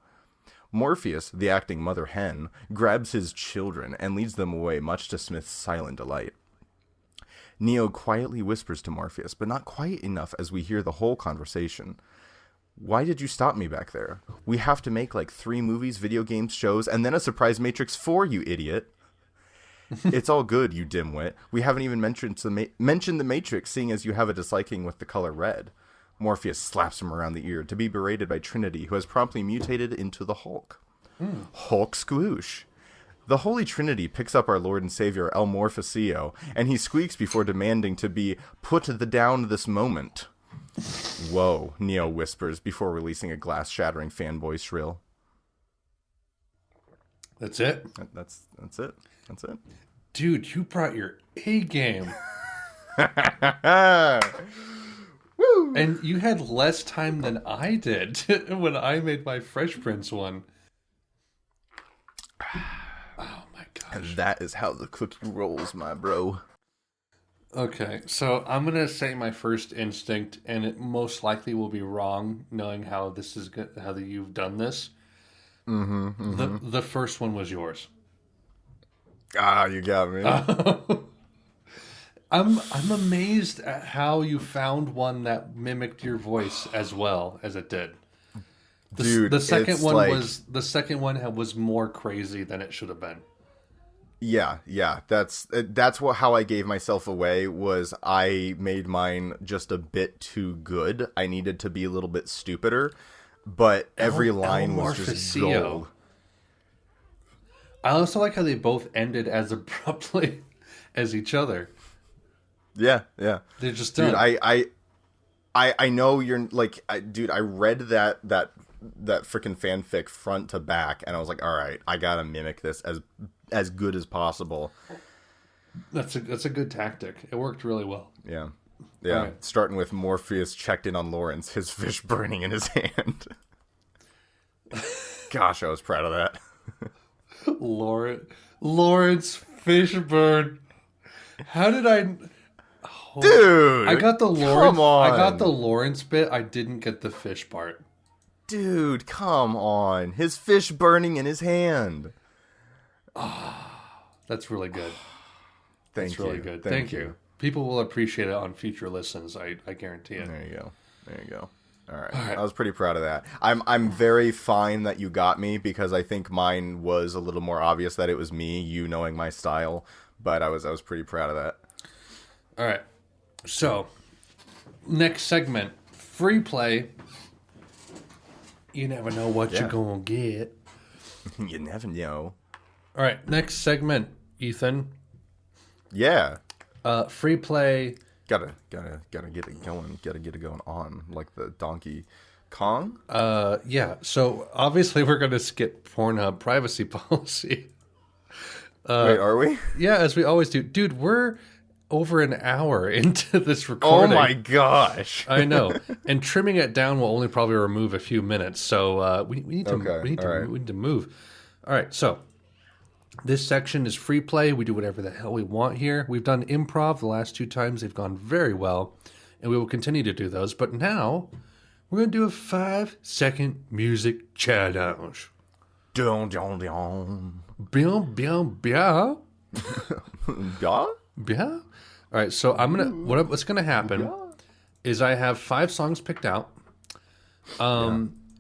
Morpheus, the acting mother hen, grabs his children and leads them away, much to Smith's silent delight. Neo quietly whispers to Morpheus, but not quiet enough as we hear the whole conversation. Why did you stop me back there? We have to make like 3 movies, video games, shows, and then a surprise Matrix 4, you idiot. It's all good, you dimwit. We haven't even mentioned the Matrix, seeing as you have a disliking with the color red. Morpheus slaps him around the ear, to be berated by Trinity, who has promptly mutated into the Hulk. Hulk squoosh. The Holy Trinity picks up our Lord and Savior El Morphesio, and he squeaks before demanding to be put down this moment. Whoa, Neo whispers before releasing a glass-shattering fanboy shrill. That's it? That's it. That's it. Dude, you brought your A game. Woo! And you had less time than I did when I made my Fresh Prince one. Oh my gosh. And that is how the cookie rolls, my bro. Okay, so I'm going to say my first instinct, and it most likely will be wrong, knowing how this is how you've done this. The first one was yours. You got me. I'm amazed at how you found one that mimicked your voice as well as it did. Dude, the second one was more crazy than it should have been. Yeah. That's how I gave myself away. Was I made mine just a bit too good. I needed to be a little bit stupider, but every line was just gold. I also like how they both ended as abruptly as each other. Yeah. They're just done. Dude, I know you're like, dude. I read that freaking fanfic front to back, and I was like, all right, I gotta mimic this as good as possible. That's a good tactic. It worked really well. Yeah. Right. Starting with Morpheus checked in on Lawrence, his fish burning in his hand. Gosh, I was proud of that. Lawrence Fishburne. How did I? Dude, I got the Lawrence. Come on. I got the Lawrence bit. I didn't get the fish part. Dude, come on. His fish burning in his hand. That's really good. That's really good. Thank you. People will appreciate it on future listens. I guarantee it. There you go. All right. I was pretty proud of that. I'm very fine that you got me, because I think mine was a little more obvious that it was me, you knowing my style, but I was pretty proud of that. All right. So, next segment, free play. You never know what you're going to get. You never know. All right, next segment, Ethan. Yeah. Free play. Gotta get it going. Gotta get it going on like the Donkey Kong. Yeah. So obviously we're gonna skip Pornhub privacy policy. Wait, are we? Yeah, as we always do, dude. We're over an hour into this recording. Oh my gosh! I know. And trimming it down will only probably remove a few minutes. So we need to we need to move. All right. So this section is free play. We do whatever the hell we want here. We've done improv the last 2 times. They've gone very well, and we will continue to do those. But now we're going to do a 5-second music challenge. Dun, dun, dun. Biam, biam, bia. Yeah? Yeah. All right. So what's going to happen is I have 5 songs picked out.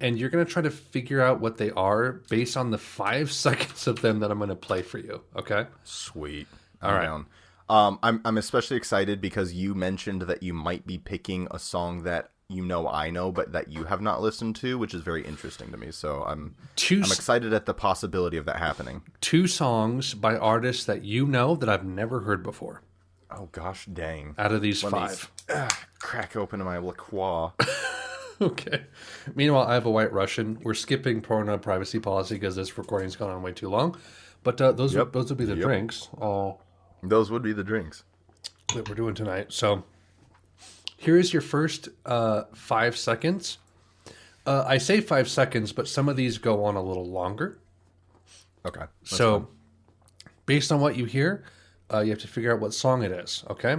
and you're going to try to figure out what they are based on the 5 seconds of them that I'm going to play for you. Okay? Sweet. All right. Down. I'm especially excited because you mentioned that you might be picking a song that I know, but that you have not listened to, which is very interesting to me. So I'm excited at the possibility of that happening. 2 songs by artists that you know that I've never heard before. Oh, gosh dang. Out of these 5. Crack open my LaCroix. Okay. Meanwhile, I have a White Russian. We're skipping porno privacy policy because this recording's gone on way too long. But those would be the drinks. Those would be the drinks that we're doing tonight. So here is your first 5 seconds. I say 5 seconds, but some of these go on a little longer. Okay. So fine. based on what you hear, you have to figure out what song it is. Okay.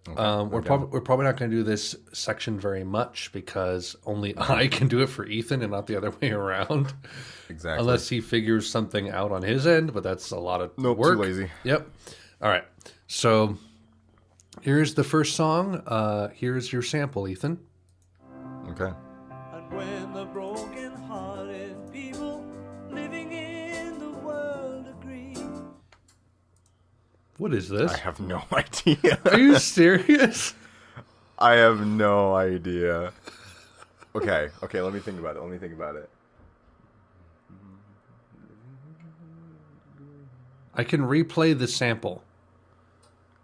We're probably not going to do this section very much because only I can do it for Ethan and not the other way around. Exactly. Unless he figures something out on his end, but that's a lot of work. Too lazy. Yep. All right. So here's the first song. Here's your sample, Ethan. Okay. And when the broken-hearted people living in the world agree. What is this? I have no idea. Are you serious? I have no idea. Okay, let me think about it. I can replay the sample.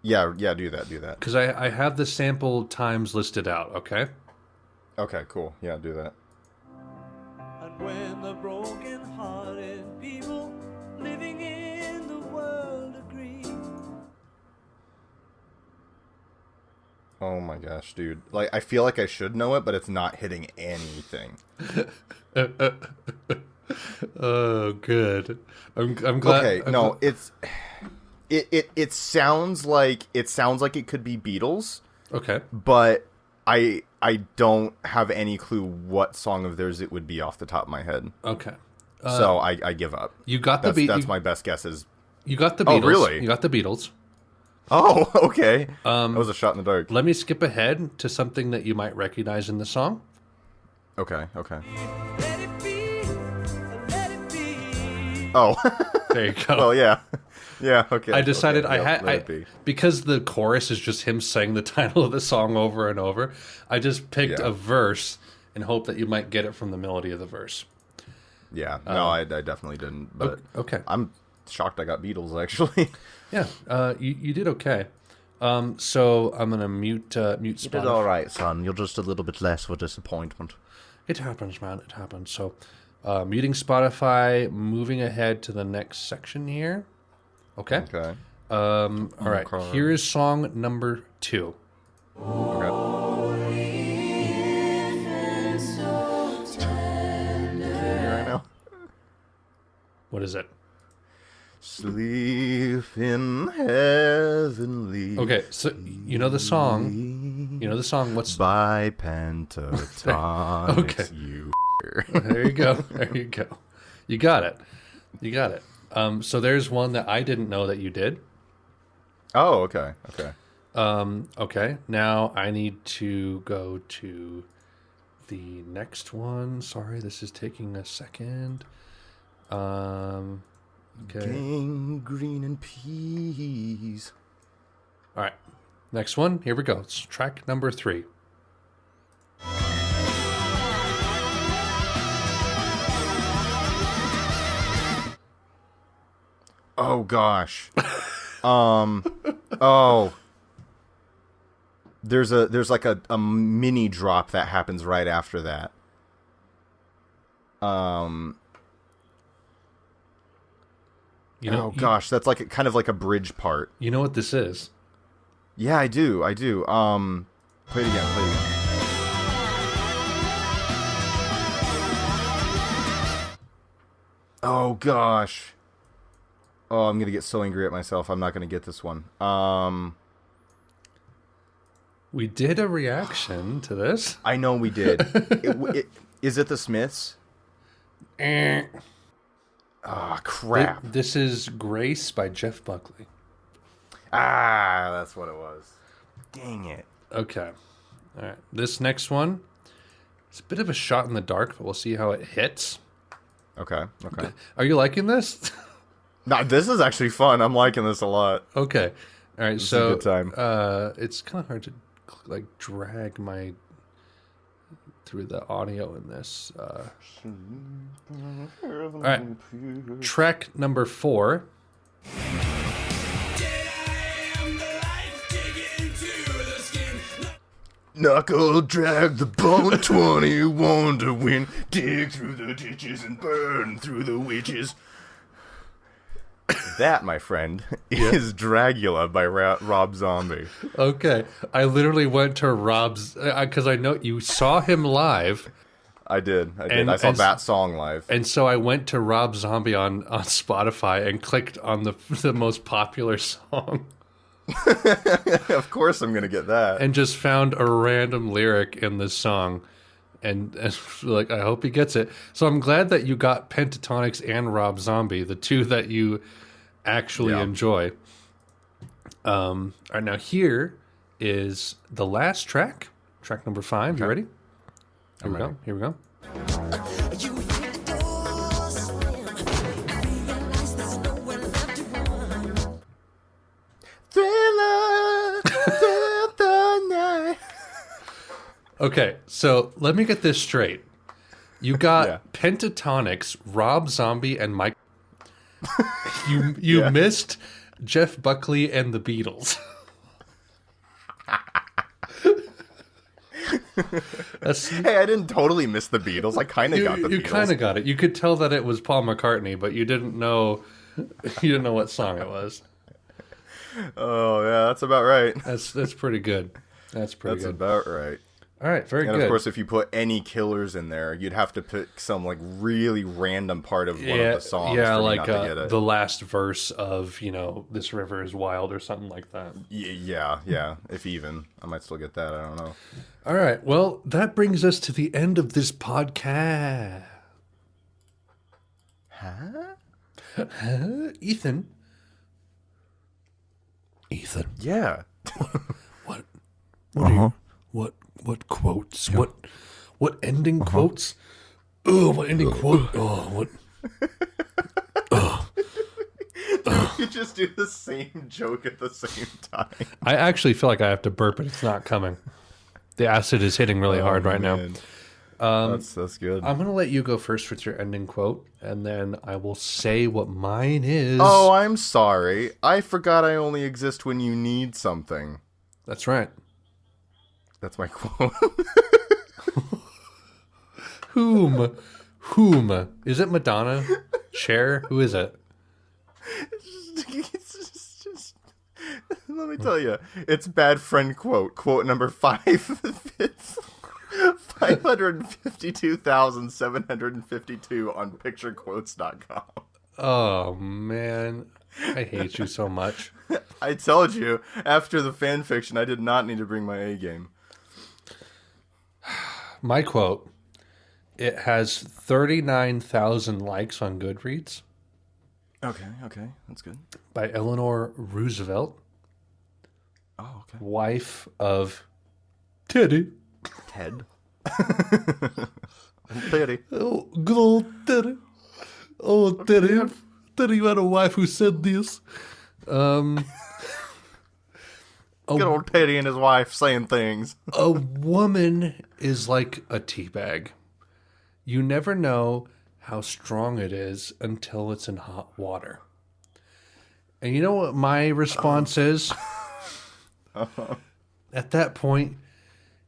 Yeah, do that. Because I have the sample times listed out, okay? Okay, cool. Yeah, do that. And when the broken-hearted people living in the world agree. Oh my gosh, dude. Like, I feel like I should know it, but it's not hitting anything. Oh, good. I'm glad. Okay, no, it sounds like it could be Beatles. Okay. But I don't have any clue what song of theirs it would be off the top of my head. Okay. So I give up. You got the That's my best guess is. You got the Beatles. Oh, really? You got the Beatles. Oh, okay. That was a shot in the dark. Let me skip ahead to something that you might recognize in the song. Okay. Let it be, let it be. Oh. There you go. Well, yeah. Yeah, okay. I decided okay. because the chorus is just him saying the title of the song over and over, I just picked a verse and hoped that you might get it from the melody of the verse. Yeah, no, I definitely didn't. But okay. I'm shocked I got Beatles, actually. Yeah, you did okay. So I'm going to mute Spotify. You did all right, son. You're just a little bit less of a disappointment. It happens, man. It happens. So muting Spotify, moving ahead to the next section here. Okay. Okay. All right. Okay. Here is song number 2. Okay. Right now. What is it? Sleep in heavenly. Okay, so you know the song. You know the song. What's by pentatonics? Okay. You. There you go. There you go. You got it. You got it. So there's one that I didn't know that you did. Oh, okay. Okay. Okay. Now I need to go to the next one. Sorry, this is taking a second. Okay. Gangrene and peas. All right. Next one. Here we go. It's track number 3. Oh gosh. Oh. There's like a mini drop that happens right after that. You know, gosh, that's like kind of like a bridge part. You know what this is? Yeah, I do. Play it again. Oh gosh. Oh, I'm gonna get so angry at myself. I'm not gonna get this one. We did a reaction to this. I know we did. Is it the Smiths? Ah, crap. This is Grace by Jeff Buckley. Ah, that's what it was. Dang it. Okay. All right. This next one It's a bit of a shot in the dark, but we'll see how it hits. Okay. Are you liking this? No, this is actually fun. I'm liking this a lot. Okay. All right. It's a good time. It's kind of hard to like drag my through the audio in this. All right. Track number 4. Knuckle drag the bone 21 to win. Dig through the ditches and burn through the witches. That, my friend, is Dragula by Rob Zombie. Okay. I literally went to Rob's because I know you saw him live. I did. I saw that song live. And so I went to Rob Zombie on Spotify and clicked on the most popular song. Of course I'm going to get that. And just found a random lyric in this song. And like, I hope he gets it. So I'm glad that you got Pentatonics and Rob Zombie, the two that you actually enjoy. All right, now here is the last track number 5. Okay. You ready? Here we go. Thriller, the night. Okay, so let me get this straight. You got Pentatonics, Rob Zombie, and Mike. You missed Jeff Buckley and the Beatles. Hey, I didn't totally miss the Beatles. I kind of got the Beatles. You kind of got it. You could tell that it was Paul McCartney, but you didn't know what song it was. Oh yeah, that's about right. That's pretty good. That's good. About right. All right, very good. And of course, if you put any killers in there, you'd have to pick some like really random part of one of the songs. Yeah, for like me not to get it. The last verse of "This River Is Wild" or something like that. Yeah. If even, I might still get that. I don't know. All right. Well, that brings us to the end of this podcast. Huh? Ethan. Yeah. What are you? What quotes? Yeah. What ending quotes? Oh, what ending quote? Oh, what? You just do the same joke at the same time. I actually feel like I have to burp, but it's not coming. The acid is hitting really hard right now. That's good. I'm going to let you go first with your ending quote, and then I will say what mine is. Oh, I'm sorry. I forgot I only exist when you need something. That's right. That's my quote. Whom? Is it Madonna? Cher? Who is it? It's just let me tell you. It's bad friend quote. Quote number 5 fits 552,752 on picturequotes.com. Oh, man. I hate you so much. I told you, after the fan fiction, I did not need to bring my A game. My quote, it has 39,000 likes on Goodreads. Okay, that's good. By Eleanor Roosevelt. Oh, okay. Wife of Teddy. Ted. Teddy. Oh, good old Teddy. Oh, Teddy. Teddy, you had a wife who said this. Good old Teddy and his wife saying things. A woman is like a teabag. You never know how strong it is until it's in hot water. And you know what my response is? At that point,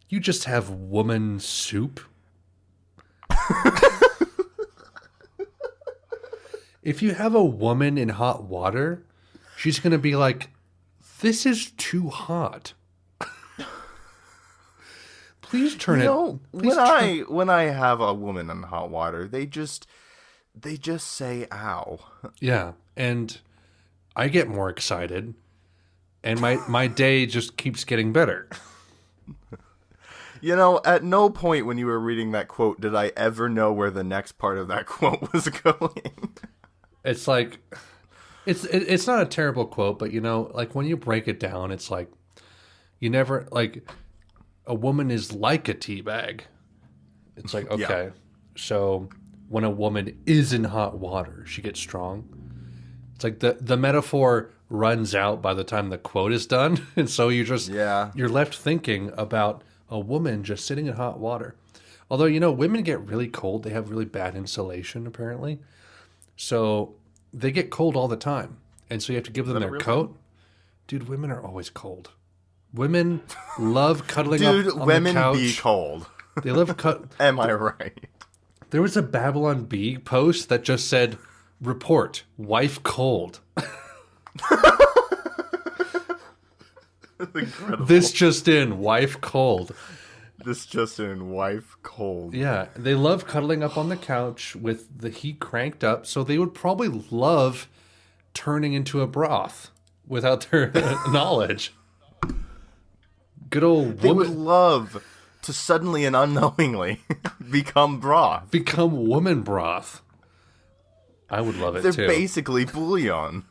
you just have woman soup. If you have a woman in hot water, she's going to be like, this is too hot. Please turn it. When I have a woman in hot water, they just say ow. Yeah, and I get more excited, and my day just keeps getting better. At no point when you were reading that quote did I ever know where the next part of that quote was going. It's like, it's not a terrible quote, but like when you break it down, it's like, you never, like, a woman is like a teabag. It's like, okay, so when a woman is in hot water, she gets strong. It's like the metaphor runs out by the time the quote is done. And so you're left thinking about a woman just sitting in hot water. Although, you know, women get really cold. They have really bad insulation, apparently. So they get cold all the time. And so you have to give them their coat. Dude, women are always cold. Women love cuddling up on the couch. Dude, women be cold. They love Am I right? There was a Babylon Bee post that just said, report, wife cold. Incredible. This just in, wife cold. This just in, wife cold. Yeah, they love cuddling up on the couch with the heat cranked up, so they would probably love turning into a broth without their knowledge. Good old woman. They would love to suddenly and unknowingly become broth. Become woman broth. I would love it too. They're basically bouillon.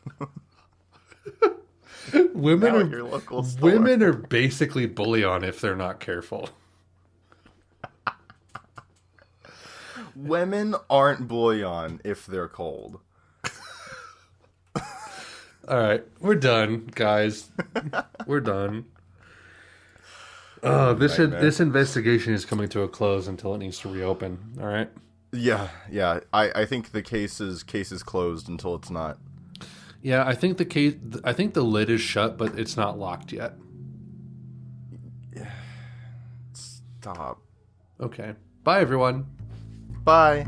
Women are basically bouillon if they're not careful. Women aren't bouillon if they're cold. All right, we're done, guys. We're done. This investigation is coming to a close until it needs to reopen. All right. Yeah. I think the case is closed until it's not. Yeah, I think the lid is shut, but it's not locked yet. Stop. Okay. Bye, everyone. Bye.